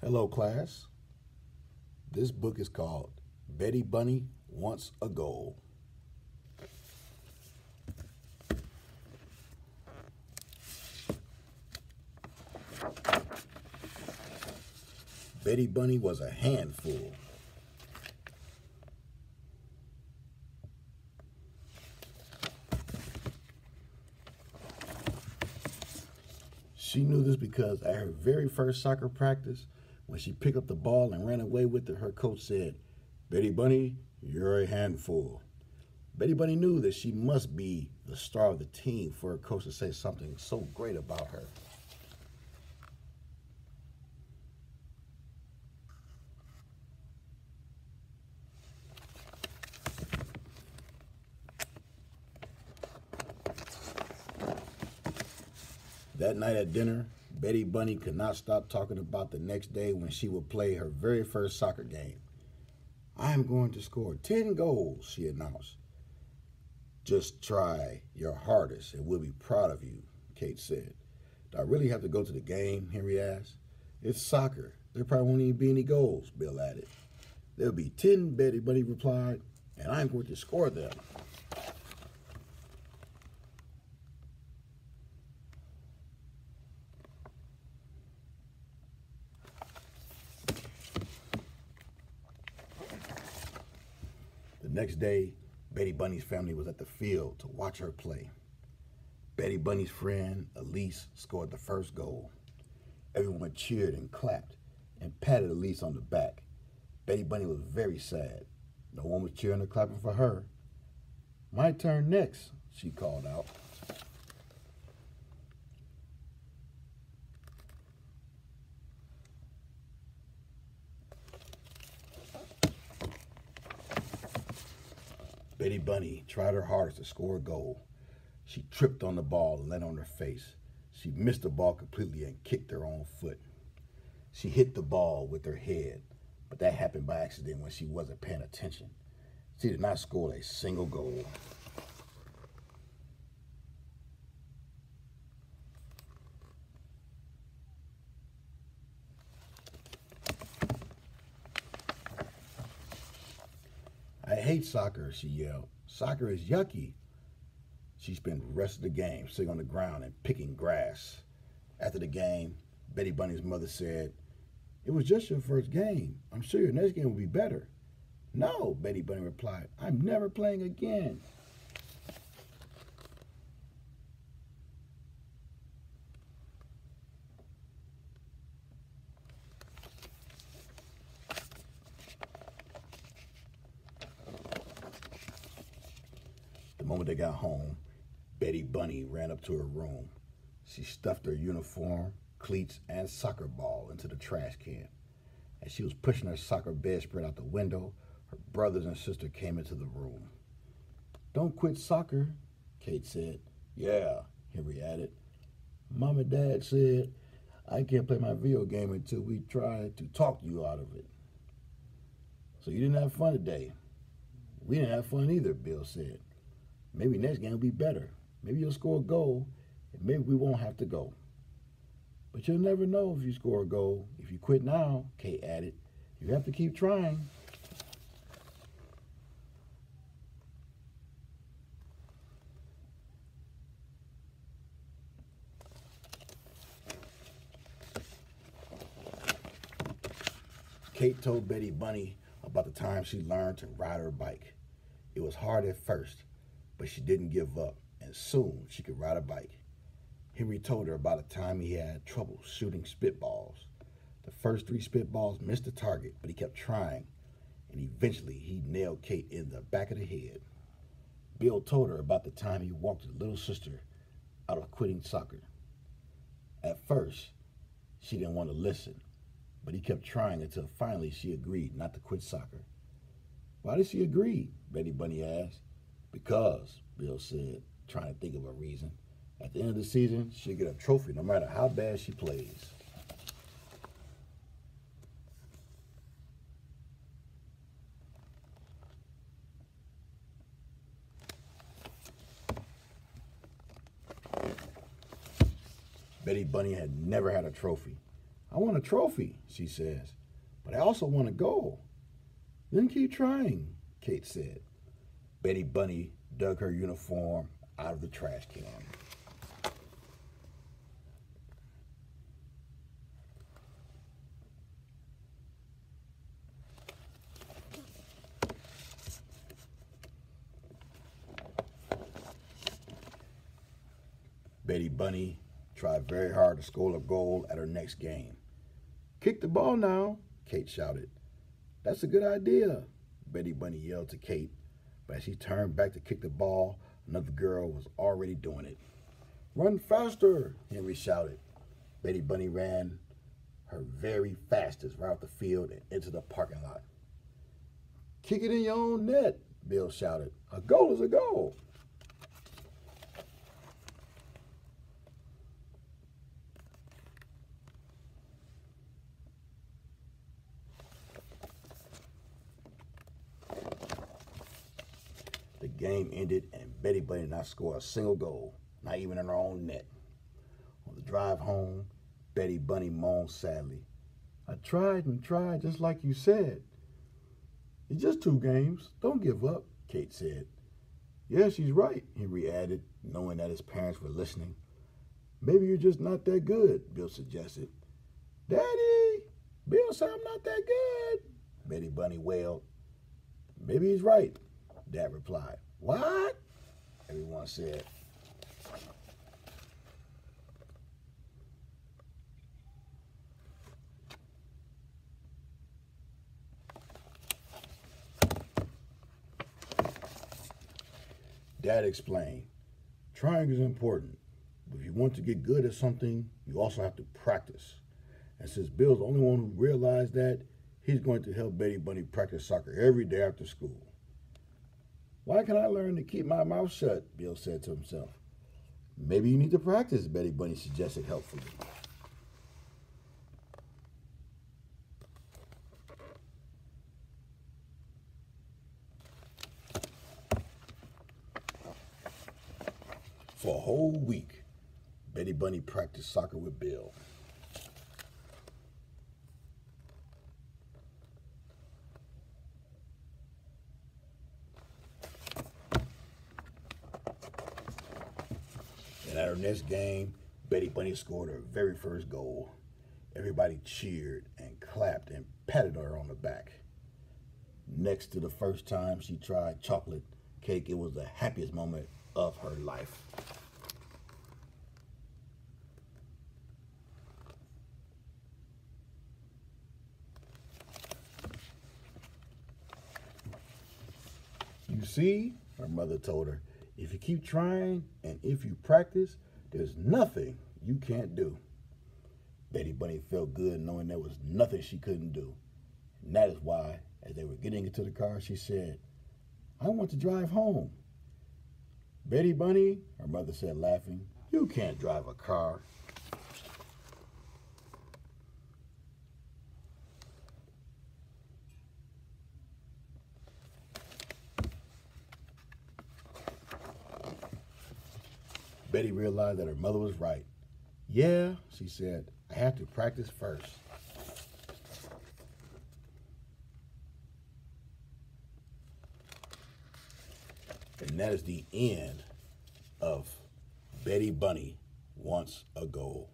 Hello, class. This book is called Betty Bunny Wants a Goal. Betty Bunny was a handful. She knew this because at her very first soccer practice, when she picked up the ball and ran away with it, her coach said, "Betty Bunny, you're a handful." Betty Bunny knew that she must be the star of the team for her coach to say something so great about her. That night at dinner, Betty Bunny could not stop talking about the next day when she would play her very first soccer game. "I am going to score 10 goals," she announced. "Just try your hardest and we'll be proud of you," Kate said. "Do I really have to go to the game?" Henry asked. "It's soccer. There probably won't even be any goals," Bill added. "There'll be 10," Betty Bunny replied, "and I'm going to score them." The next day, Betty Bunny's family was at the field to watch her play. Betty Bunny's friend, Elise, scored the first goal. Everyone cheered and clapped and patted Elise on the back. Betty Bunny was very sad. No one was cheering or clapping for her. "My turn next," she called out. Betty Bunny tried her hardest to score a goal. She tripped on the ball and landed on her face. She missed the ball completely and kicked her own foot. She hit the ball with her head, but that happened by accident when she wasn't paying attention. She did not score a single goal. "I hate soccer," she yelled. "Soccer is yucky." She spent the rest of the game sitting on the ground and picking grass. After the game, Betty Bunny's mother said, "It was just your first game. I'm sure your next game will be better." "No," Betty Bunny replied. "I'm never playing again." The moment they got home, Betty Bunny ran up to her room. She stuffed her uniform, cleats, and soccer ball into the trash can. As she was pushing her soccer bedspread out the window, her brothers and sister came into the room. "Don't quit soccer," Kate said. "Yeah," Henry added. "Mom and Dad said I can't play my video game until we try to talk you out of it." "So you didn't have fun today?" "We didn't have fun either," Bill said. "Maybe next game will be better. Maybe you'll score a goal, and maybe we won't have to go." "But you'll never know if you score a goal. If you quit now," Kate added, "you have to keep trying." Kate told Betty Bunny about the time she learned to ride her bike. It was hard at first, but she didn't give up, and soon she could ride a bike. Henry told her about a time he had trouble shooting spitballs. The first 3 spitballs missed the target, but he kept trying, and eventually he nailed Kate in the back of the head. Bill told her about the time he walked his little sister out of quitting soccer. At first, she didn't want to listen, but he kept trying until finally she agreed not to quit soccer. "Why did she agree?" Betty Bunny asked. "Because," Bill said, trying to think of a reason. "At the end of the season, she'll get a trophy no matter how bad she plays." Betty Bunny had never had a trophy, I want a trophy, she says, but I also want a goal. Then keep trying, Kate said. Betty Bunny dug her uniform out of the trash can. Betty Bunny tried very hard to score a goal at her next game. Kick the ball now, Kate shouted. That's a good idea, Betty Bunny yelled to Kate, but as she turned back to kick the ball, another girl was already doing it. Run faster, Henry shouted. Betty Bunny ran her very fastest right off the field and into the parking lot. Kick it in your own net, Bill shouted. A goal is a goal. The game ended and Betty Bunny did not score a single goal, not even in her own net. On the drive home, Betty Bunny moaned sadly. I tried and tried just like you said. It's just 2 games. Don't give up, Kate said. Yeah, she's right, Henry added, knowing that his parents were listening. Maybe you're just not that good, Bill suggested. Daddy, Bill said I'm not that good, Betty Bunny wailed. Maybe he's right, Dad replied. What? Everyone said. Dad explained, trying is important, but if you want to get good at something, you also have to practice. And since Bill's the only one who realized that, he's going to help Betty Bunny practice soccer every day after school. Why can't I learn to keep my mouth shut? Bill said to himself. Maybe you need to practice, Betty Bunny suggested helpfully. For a whole week, Betty Bunny practiced soccer with Bill. And at her next game, Betty Bunny scored her very first goal. Everybody cheered and clapped and patted her on the back. Next to the first time she tried chocolate cake, it was the happiest moment of her life. You see, her mother told her, if you keep trying and if you practice, there's nothing you can't do. Betty Bunny felt good knowing there was nothing she couldn't do. And that is why, as they were getting into the car, she said, I want to drive home. Betty Bunny, her mother said, laughing, you can't drive a car. Betty realized that her mother was right. Yeah, she said, I have to practice first. And that is the end of Betty Bunny Wants a Goal.